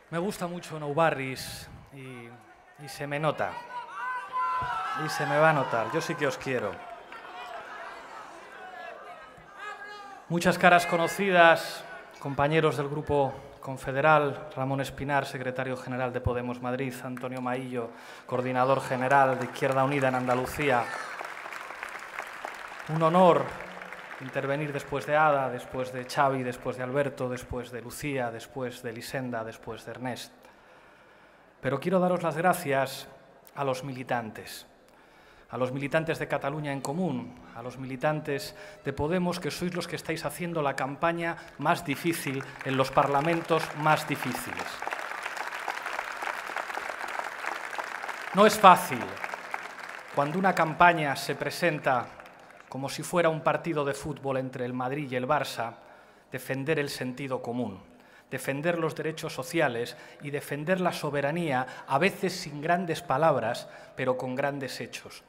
Me gusta mucho Nou Barris y se me nota. Y se me va a notar. Yo sí que os quiero. Muchas caras conocidas, compañeros del Grupo Confederal, Ramón Espinar, secretario general de Podemos Madrid, Antonio Maillo, coordinador general de Izquierda Unida en Andalucía. Un honor intervenir después de Ada, después de Xavi, después de Alberto, después de Lucía, después de Elisenda, después de Ernest. Pero quiero daros las gracias a los militantes de Catalunya en Común, a los militantes de Podemos, que sois los que estáis haciendo la campaña más difícil en los parlamentos más difíciles. No es fácil cuando una campaña se presenta como si fuera un partido de fútbol entre el Madrid y el Barça, defender el sentido común, defender los derechos sociales y defender la soberanía, a veces sin grandes palabras, pero con grandes hechos.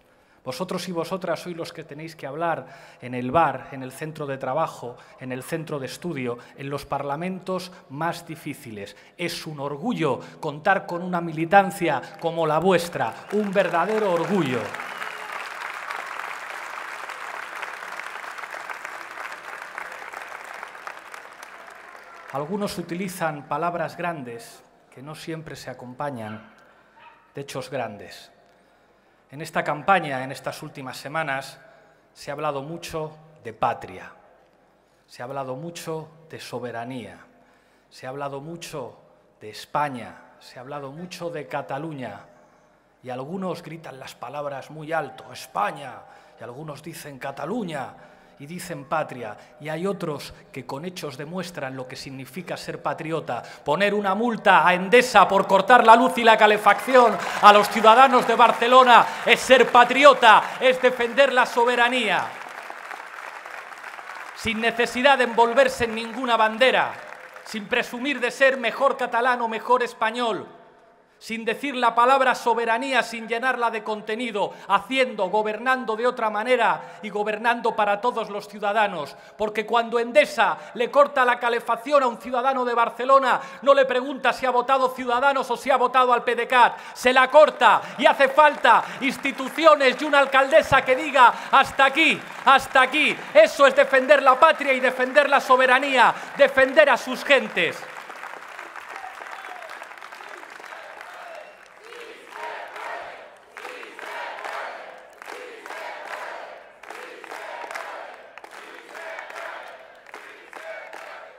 Vosotros y vosotras sois los que tenéis que hablar en el bar, en el centro de trabajo, en el centro de estudio, en los parlamentos más difíciles. Es un orgullo contar con una militancia como la vuestra, un verdadero orgullo. Algunos utilizan palabras grandes que no siempre se acompañan de hechos grandes. En esta campaña, en estas últimas semanas, se ha hablado mucho de patria, se ha hablado mucho de soberanía, se ha hablado mucho de España, se ha hablado mucho de Cataluña, y algunos gritan las palabras muy alto, España, y algunos dicen Cataluña, y dicen patria, y hay otros que con hechos demuestran lo que significa ser patriota. Poner una multa a Endesa por cortar la luz y la calefacción a los ciudadanos de Barcelona es ser patriota, es defender la soberanía. Sin necesidad de envolverse en ninguna bandera, sin presumir de ser mejor catalán o mejor español, sin decir la palabra soberanía, sin llenarla de contenido, haciendo, gobernando de otra manera y gobernando para todos los ciudadanos. Porque cuando Endesa le corta la calefacción a un ciudadano de Barcelona, no le pregunta si ha votado Ciudadanos o si ha votado al PDeCAT, se la corta y hace falta instituciones y una alcaldesa que diga hasta aquí, hasta aquí. Eso es defender la patria y defender la soberanía, defender a sus gentes.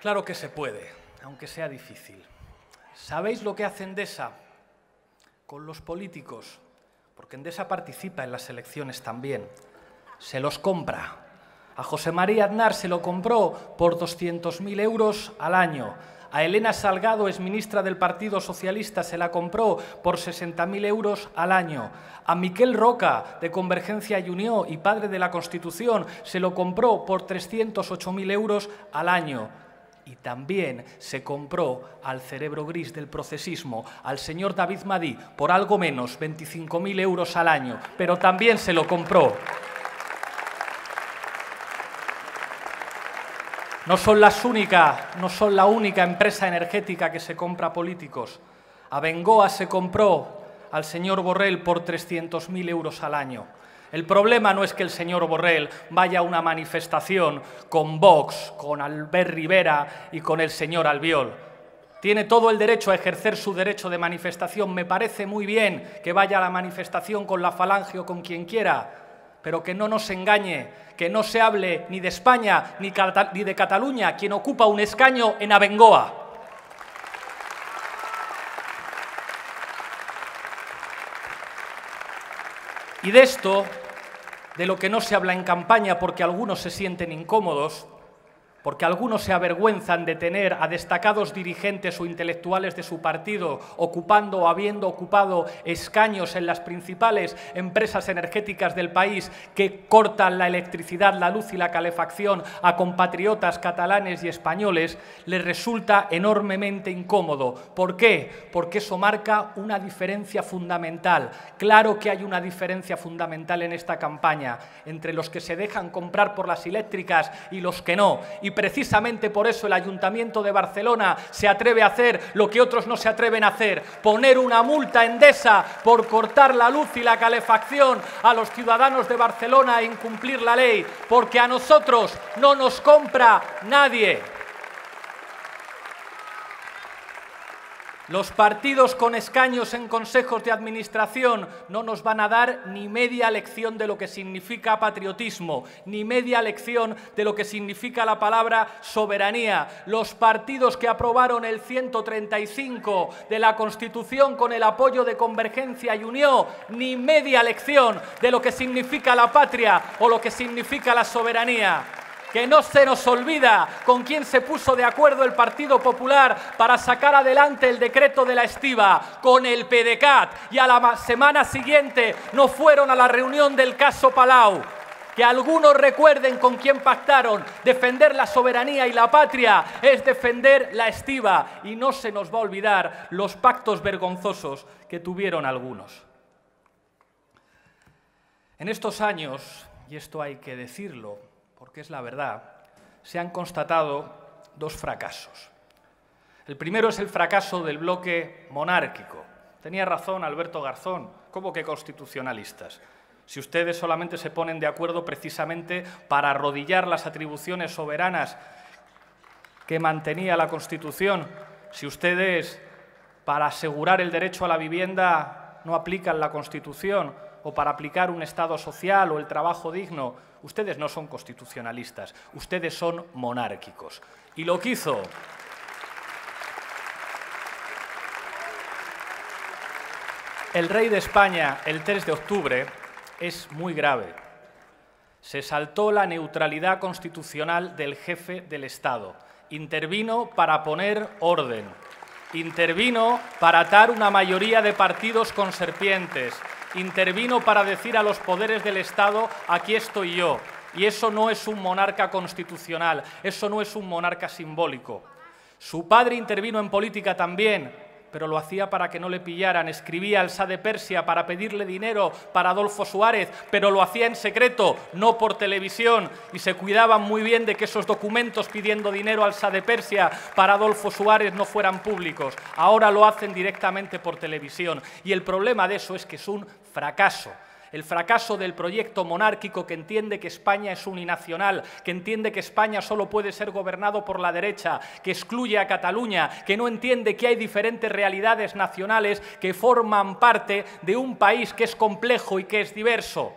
Claro que se puede, aunque sea difícil. ¿Sabéis lo que hace Endesa con los políticos? Porque Endesa participa en las elecciones también. Se los compra. A José María Aznar se lo compró por 200.000 euros al año. A Elena Salgado, exministra del Partido Socialista, se la compró por 60.000 euros al año. A Miquel Roca, de Convergencia y Unió y padre de la Constitución, se lo compró por 308.000 euros al año. Y también se compró al cerebro gris del procesismo, al señor David Madí, por algo menos, 25.000 euros al año, pero también se lo compró. No son la única empresa energética que se compra políticos. Abengoa se compró al señor Borrell por 300.000 euros al año. El problema no es que el señor Borrell vaya a una manifestación con Vox, con Albert Rivera y con el señor Albiol. Tiene todo el derecho a ejercer su derecho de manifestación. Me parece muy bien que vaya a la manifestación con la Falange o con quien quiera, pero que no nos engañe, que no se hable ni de España ni de Cataluña, quien ocupa un escaño en Abengoa. Y de esto, de lo que no se habla en campaña porque algunos se sienten incómodos, porque algunos se avergüenzan de tener a destacados dirigentes o intelectuales de su partido ocupando o habiendo ocupado escaños en las principales empresas energéticas del país que cortan la electricidad, la luz y la calefacción a compatriotas catalanes y españoles, les resulta enormemente incómodo. ¿Por qué? Porque eso marca una diferencia fundamental. Claro que hay una diferencia fundamental en esta campaña entre los que se dejan comprar por las eléctricas y los que no. y precisamente por eso el Ayuntamiento de Barcelona se atreve a hacer lo que otros no se atreven a hacer, poner una multa a Endesa por cortar la luz y la calefacción a los ciudadanos de Barcelona e incumplir la ley, porque a nosotros no nos compra nadie. Los partidos con escaños en consejos de administración no nos van a dar ni media lección de lo que significa patriotismo, ni media lección de lo que significa la palabra soberanía. Los partidos que aprobaron el 135 de la Constitución con el apoyo de Convergencia y Unió, ni media lección de lo que significa la patria o lo que significa la soberanía. Que no se nos olvida con quién se puso de acuerdo el Partido Popular para sacar adelante el decreto de la estiba, con el PDeCAT, y a la semana siguiente no fueron a la reunión del caso Palau. Que algunos recuerden con quién pactaron. Defender la soberanía y la patria es defender la estiba, y no se nos va a olvidar los pactos vergonzosos que tuvieron algunos. En estos años, y esto hay que decirlo, porque es la verdad, se han constatado dos fracasos. El primero es el fracaso del bloque monárquico. Tenía razón Alberto Garzón, ¿cómo que constitucionalistas? Si ustedes solamente se ponen de acuerdo precisamente para arrodillar las atribuciones soberanas que mantenía la Constitución, si ustedes para asegurar el derecho a la vivienda no aplican la Constitución, o para aplicar un Estado social o el trabajo digno, ustedes no son constitucionalistas, ustedes son monárquicos. Y lo que hizo el rey de España el 3 de octubre es muy grave. Se saltó la neutralidad constitucional del jefe del Estado. Intervino para poner orden. Intervino para atar una mayoría de partidos con serpientes. Intervino para decir a los poderes del Estado, aquí estoy yo. Y eso no es un monarca constitucional, eso no es un monarca simbólico. Su padre intervino en política también, pero lo hacía para que no le pillaran. Escribía al Shah de Persia para pedirle dinero para Adolfo Suárez, pero lo hacía en secreto, no por televisión, y se cuidaban muy bien de que esos documentos pidiendo dinero al Shah de Persia para Adolfo Suárez no fueran públicos. Ahora lo hacen directamente por televisión, y el problema de eso es que es un fracaso. El fracaso del proyecto monárquico que entiende que España es uninacional, que entiende que España solo puede ser gobernado por la derecha, que excluye a Cataluña, que no entiende que hay diferentes realidades nacionales que forman parte de un país que es complejo y que es diverso.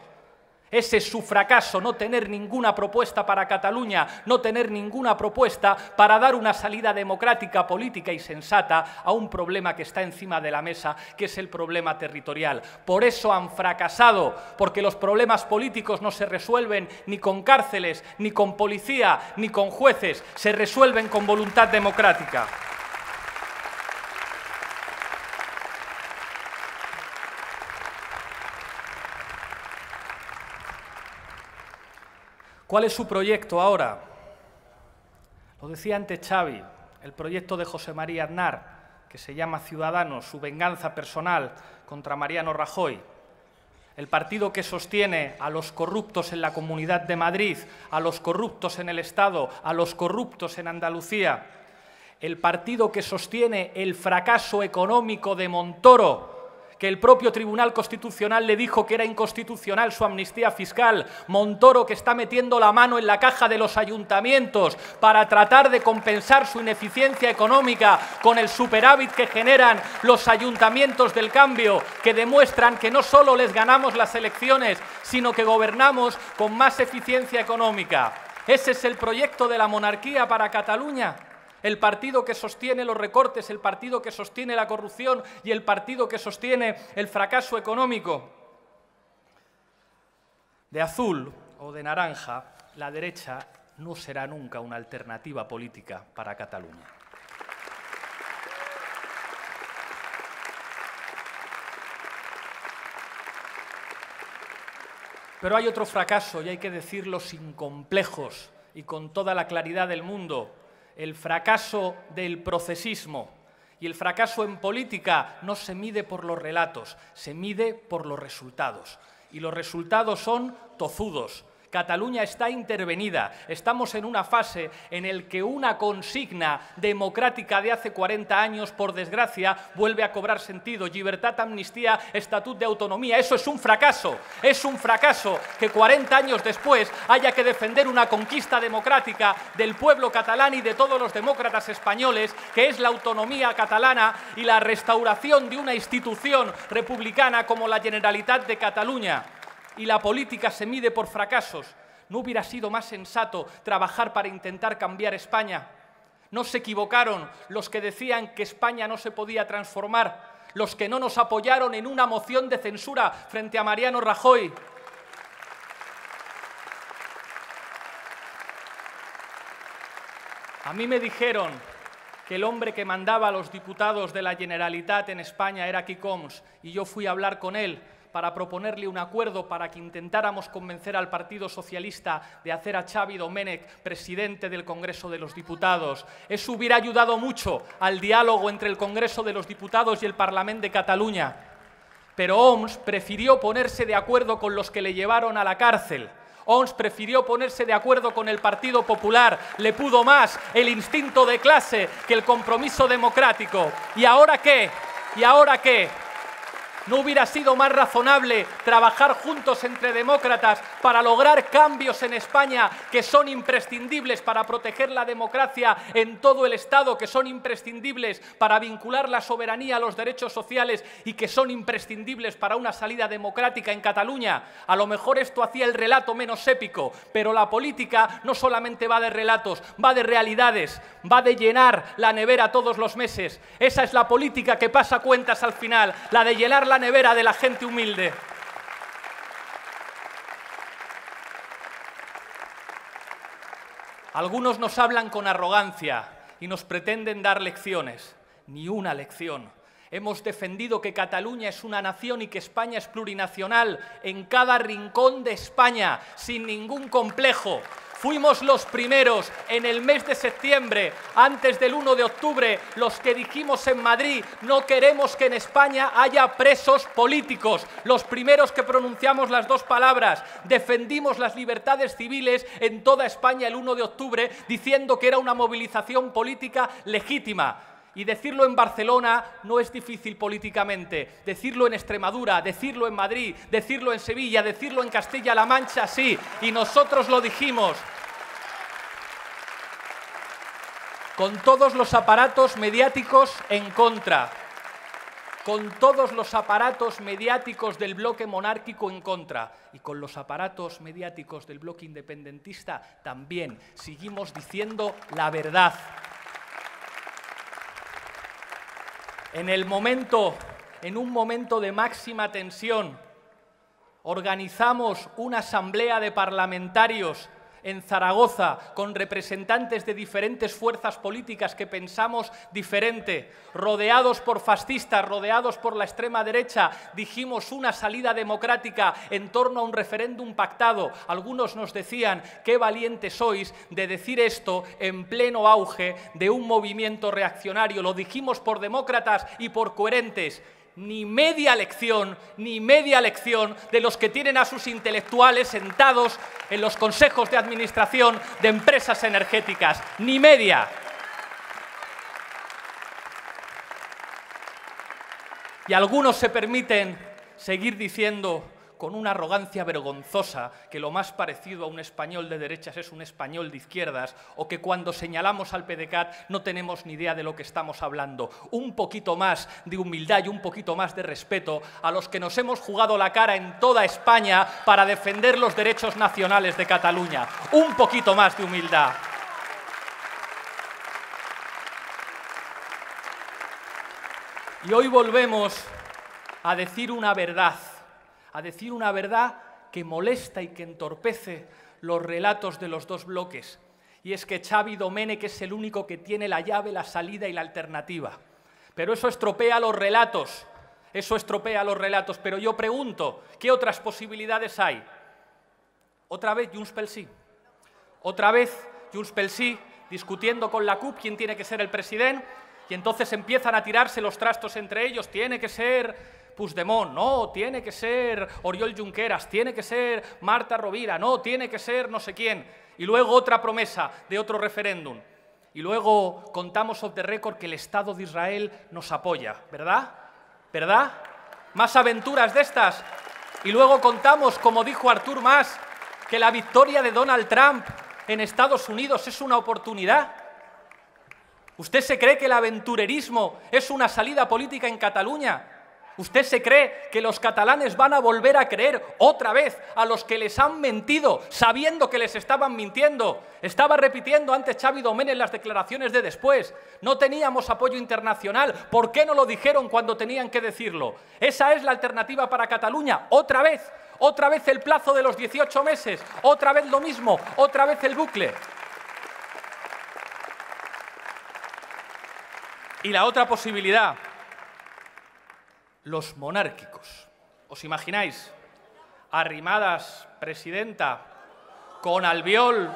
Ese es su fracaso, no tener ninguna propuesta para Cataluña, no tener ninguna propuesta para dar una salida democrática, política y sensata a un problema que está encima de la mesa, que es el problema territorial. Por eso han fracasado, porque los problemas políticos no se resuelven ni con cárceles, ni con policía, ni con jueces, se resuelven con voluntad democrática. ¿Cuál es su proyecto ahora? Lo decía antes Xavi, el proyecto de José María Aznar, que se llama Ciudadanos, su venganza personal contra Mariano Rajoy. El partido que sostiene a los corruptos en la Comunidad de Madrid, a los corruptos en el Estado, a los corruptos en Andalucía. El partido que sostiene el fracaso económico de Montoro, que el propio Tribunal Constitucional le dijo que era inconstitucional su amnistía fiscal. Montoro, que está metiendo la mano en la caja de los ayuntamientos para tratar de compensar su ineficiencia económica con el superávit que generan los ayuntamientos del cambio, que demuestran que no solo les ganamos las elecciones, sino que gobernamos con más eficiencia económica. ¿Ese es el proyecto de la monarquía para Cataluña? El partido que sostiene los recortes, el partido que sostiene la corrupción y el partido que sostiene el fracaso económico. De azul o de naranja, la derecha no será nunca una alternativa política para Cataluña. Pero hay otro fracaso, y hay que decirlo sin complejos y con toda la claridad del mundo. El fracaso del procesismo. Y el fracaso en política no se mide por los relatos, se mide por los resultados. Y los resultados son tozudos, Cataluña está intervenida. Estamos en una fase en la que una consigna democrática de hace 40 años, por desgracia, vuelve a cobrar sentido. Llibertat, amnistía, estatut de autonomía. Eso es un fracaso. Es un fracaso que 40 años después haya que defender una conquista democrática del pueblo catalán y de todos los demócratas españoles, que es la autonomía catalana y la restauración de una institución republicana como la Generalitat de Cataluña. Y la política se mide por fracasos. ¿No hubiera sido más sensato trabajar para intentar cambiar España? No se equivocaron los que decían que España no se podía transformar, los que no nos apoyaron en una moción de censura frente a Mariano Rajoy. A mí me dijeron que el hombre que mandaba a los diputados de la Generalitat en España era Quim Homs, y yo fui a hablar con él para proponerle un acuerdo para que intentáramos convencer al Partido Socialista de hacer a Xavi Domènech presidente del Congreso de los Diputados. Eso hubiera ayudado mucho al diálogo entre el Congreso de los Diputados y el Parlament de Cataluña. Pero Homs prefirió ponerse de acuerdo con los que le llevaron a la cárcel. Homs prefirió ponerse de acuerdo con el Partido Popular. Le pudo más el instinto de clase que el compromiso democrático. ¿Y ahora qué? ¿Y ahora qué? ¿No hubiera sido más razonable trabajar juntos entre demócratas para lograr cambios en España que son imprescindibles para proteger la democracia en todo el Estado, que son imprescindibles para vincular la soberanía a los derechos sociales y que son imprescindibles para una salida democrática en Cataluña? A lo mejor esto hacía el relato menos épico, pero la política no solamente va de relatos, va de realidades, va de llenar la nevera todos los meses. Esa es la política que pasa cuentas al final, la de llenar la nevera de la gente humilde. Algunos nos hablan con arrogancia y nos pretenden dar lecciones. Ni una lección. Hemos defendido que Cataluña es una nación y que España es plurinacional en cada rincón de España, sin ningún complejo. Fuimos los primeros en el mes de septiembre, antes del 1 de octubre, los que dijimos en Madrid: no queremos que en España haya presos políticos. Los primeros que pronunciamos las dos palabras. Defendimos las libertades civiles en toda España el 1 de octubre, diciendo que era una movilización política legítima. Y decirlo en Barcelona no es difícil políticamente. Decirlo en Extremadura, decirlo en Madrid, decirlo en Sevilla, decirlo en Castilla-La Mancha, sí. Y nosotros lo dijimos. Con todos los aparatos mediáticos en contra. Con todos los aparatos mediáticos del bloque monárquico en contra. Y con los aparatos mediáticos del bloque independentista también. Seguimos diciendo la verdad. En un momento de máxima tensión, organizamos una asamblea de parlamentarios en Zaragoza con representantes de diferentes fuerzas políticas que pensamos diferente, rodeados por fascistas, rodeados por la extrema derecha. Dijimos una salida democrática en torno a un referéndum pactado. Algunos nos decían: qué valientes sois de decir esto en pleno auge de un movimiento reaccionario. Lo dijimos por demócratas y por coherentes. Ni media lección de los que tienen a sus intelectuales sentados en los consejos de administración de empresas energéticas. Ni media. Y algunos se permiten seguir diciendo con una arrogancia vergonzosa que lo más parecido a un español de derechas es un español de izquierdas, o que cuando señalamos al PDeCAT no tenemos ni idea de lo que estamos hablando. Un poquito más de humildad y un poquito más de respeto a los que nos hemos jugado la cara en toda España para defender los derechos nacionales de Cataluña. Un poquito más de humildad. Y hoy volvemos a decir una verdad. A decir una verdad que molesta y que entorpece los relatos de los dos bloques. Y es que Xavi Domènech es el único que tiene la llave, la salida y la alternativa. Pero eso estropea los relatos. Eso estropea los relatos. Pero yo pregunto, ¿qué otras posibilidades hay? Otra vez Junts pel Sí. Otra vez Junts pel Sí discutiendo con la CUP quién tiene que ser el presidente. Y entonces empiezan a tirarse los trastos entre ellos. Tiene que ser Puigdemont, no, tiene que ser Oriol Junqueras, tiene que ser Marta Rovira, no, tiene que ser no sé quién. Y luego otra promesa de otro referéndum. Y luego contamos off the record que el Estado de Israel nos apoya, ¿verdad? ¿Verdad? Más aventuras de estas. Y luego contamos, como dijo Artur Mas, que la victoria de Donald Trump en Estados Unidos es una oportunidad. ¿Usted se cree que el aventurerismo es una salida política en Cataluña? ¿Usted se cree que los catalanes van a volver a creer otra vez a los que les han mentido, sabiendo que les estaban mintiendo? Estaba repitiendo antes Xavi Domènech las declaraciones de después. No teníamos apoyo internacional. ¿Por qué no lo dijeron cuando tenían que decirlo? Esa es la alternativa para Cataluña. Otra vez el plazo de los 18 meses, otra vez lo mismo, otra vez el bucle. Y la otra posibilidad, los monárquicos. ¿Os imagináis? Arrimadas, presidenta, con Albiol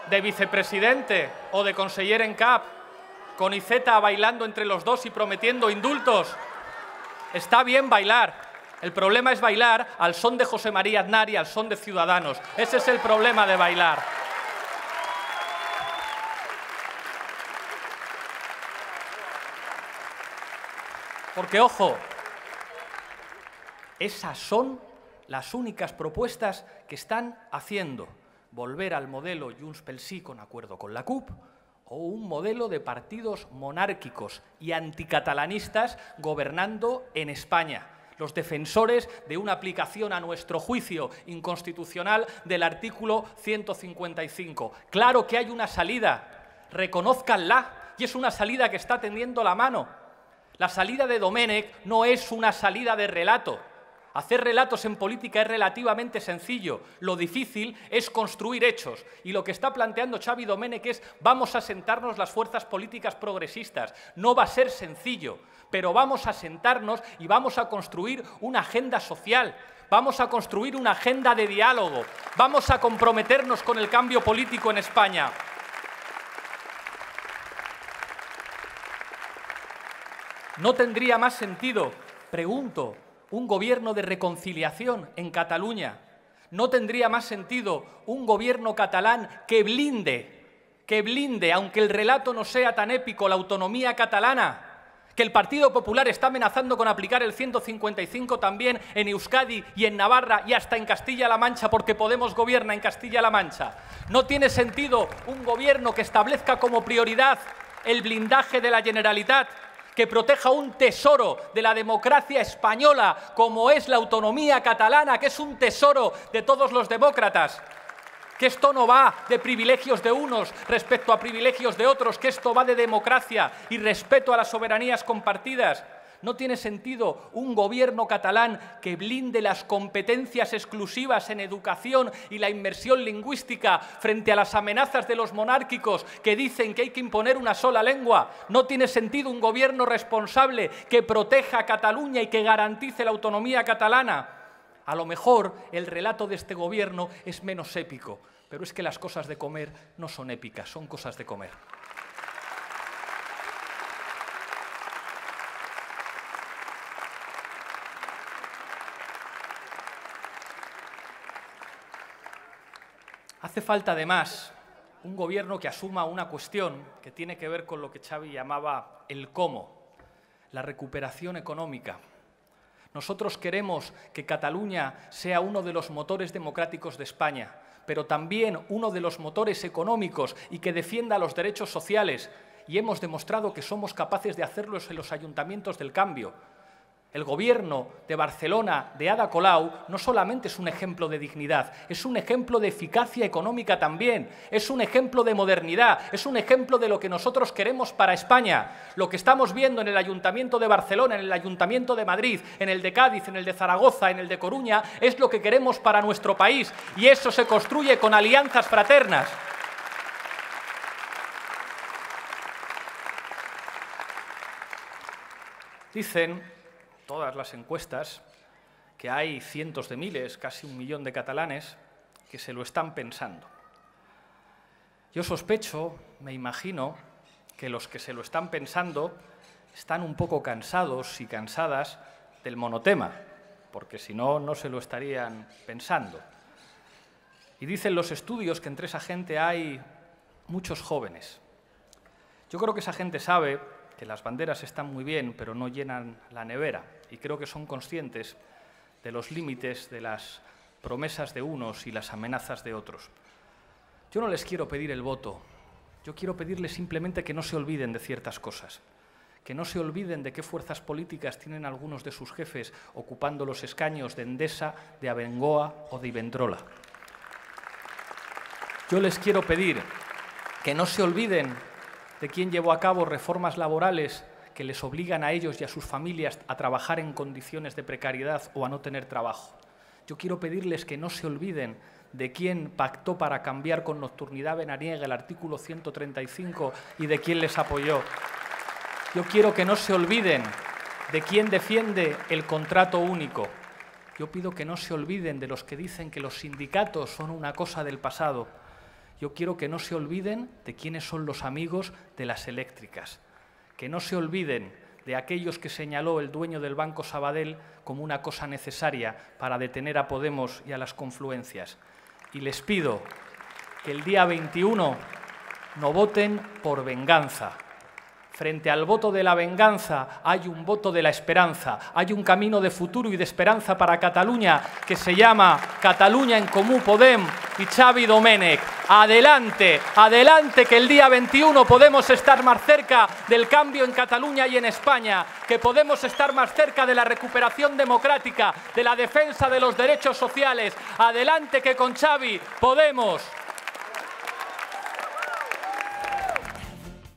de vicepresidente o de conseller en cap, con Iceta bailando entre los dos y prometiendo indultos. Está bien bailar. El problema es bailar al son de José María Aznar y al son de Ciudadanos. Ese es el problema de bailar. Porque, ojo, esas son las únicas propuestas que están haciendo. Volver al modelo Junts pel Sí con acuerdo con la CUP o un modelo de partidos monárquicos y anticatalanistas gobernando en España. Los defensores de una aplicación, a nuestro juicio, inconstitucional del artículo 155. Claro que hay una salida, reconózcanla, y es una salida que está tendiendo la mano. La salida de Domènech no es una salida de relato. Hacer relatos en política es relativamente sencillo. Lo difícil es construir hechos. Y lo que está planteando Xavi Domènech es: vamos a sentarnos las fuerzas políticas progresistas. No va a ser sencillo, pero vamos a sentarnos y vamos a construir una agenda social. Vamos a construir una agenda de diálogo. Vamos a comprometernos con el cambio político en España. ¿No tendría más sentido, pregunto, un gobierno de reconciliación en Cataluña? ¿No tendría más sentido un gobierno catalán que blinde, aunque el relato no sea tan épico, la autonomía catalana? Que el Partido Popular está amenazando con aplicar el 155 también en Euskadi y en Navarra y hasta en Castilla-La Mancha, porque Podemos gobierna en Castilla-La Mancha. ¿No tiene sentido un gobierno que establezca como prioridad el blindaje de la Generalitat, que proteja un tesoro de la democracia española como es la autonomía catalana, que es un tesoro de todos los demócratas? Que esto no va de privilegios de unos respecto a privilegios de otros, que esto va de democracia y respeto a las soberanías compartidas. No tiene sentido un gobierno catalán que blinde las competencias exclusivas en educación y la inmersión lingüística frente a las amenazas de los monárquicos que dicen que hay que imponer una sola lengua. No tiene sentido un gobierno responsable que proteja a Cataluña y que garantice la autonomía catalana. A lo mejor el relato de este gobierno es menos épico, pero es que las cosas de comer no son épicas, son cosas de comer. Hace falta, además, un gobierno que asuma una cuestión que tiene que ver con lo que Xavi llamaba el cómo, la recuperación económica. Nosotros queremos que Cataluña sea uno de los motores democráticos de España, pero también uno de los motores económicos y que defienda los derechos sociales. Y hemos demostrado que somos capaces de hacerlo en los ayuntamientos del cambio. El gobierno de Barcelona, de Ada Colau, no solamente es un ejemplo de dignidad, es un ejemplo de eficacia económica también, es un ejemplo de modernidad, es un ejemplo de lo que nosotros queremos para España. Lo que estamos viendo en el Ayuntamiento de Barcelona, en el Ayuntamiento de Madrid, en el de Cádiz, en el de Zaragoza, en el de Coruña, es lo que queremos para nuestro país, y eso se construye con alianzas fraternas. Dicen todas las encuestas que hay cientos de miles, casi 1 millón de catalanes que se lo están pensando. Yo sospecho, me imagino, que los que se lo están pensando están un poco cansados y cansadas del monotema, porque si no, no se lo estarían pensando. Y dicen los estudios que entre esa gente hay muchos jóvenes. Yo creo que esa gente sabe que las banderas están muy bien, pero no llenan la nevera, y creo que son conscientes de los límites de las promesas de unos y las amenazas de otros. Yo no les quiero pedir el voto, yo quiero pedirles simplemente que no se olviden de ciertas cosas, que no se olviden de qué fuerzas políticas tienen algunos de sus jefes ocupando los escaños de Endesa, de Abengoa o de Iberdrola. Yo les quiero pedir que no se olviden de quién llevó a cabo reformas laborales que les obligan a ellos y a sus familias a trabajar en condiciones de precariedad o a no tener trabajo. Yo quiero pedirles que no se olviden de quién pactó para cambiar con nocturnidad veraniega el artículo 135 y de quién les apoyó. Yo quiero que no se olviden de quién defiende el contrato único. Yo pido que no se olviden de los que dicen que los sindicatos son una cosa del pasado. Yo quiero que no se olviden de quiénes son los amigos de las eléctricas, que no se olviden de aquellos que señaló el dueño del Banco Sabadell como una cosa necesaria para detener a Podemos y a las confluencias. Y les pido que el día 21 no voten por venganza. Frente al voto de la venganza hay un voto de la esperanza, hay un camino de futuro y de esperanza para Cataluña que se llama Catalunya en Comú Podem y Xavi Domènech. Adelante, adelante, que el día 21 podemos estar más cerca del cambio en Cataluña y en España, que podemos estar más cerca de la recuperación democrática, de la defensa de los derechos sociales. Adelante, que con Xavi podemos.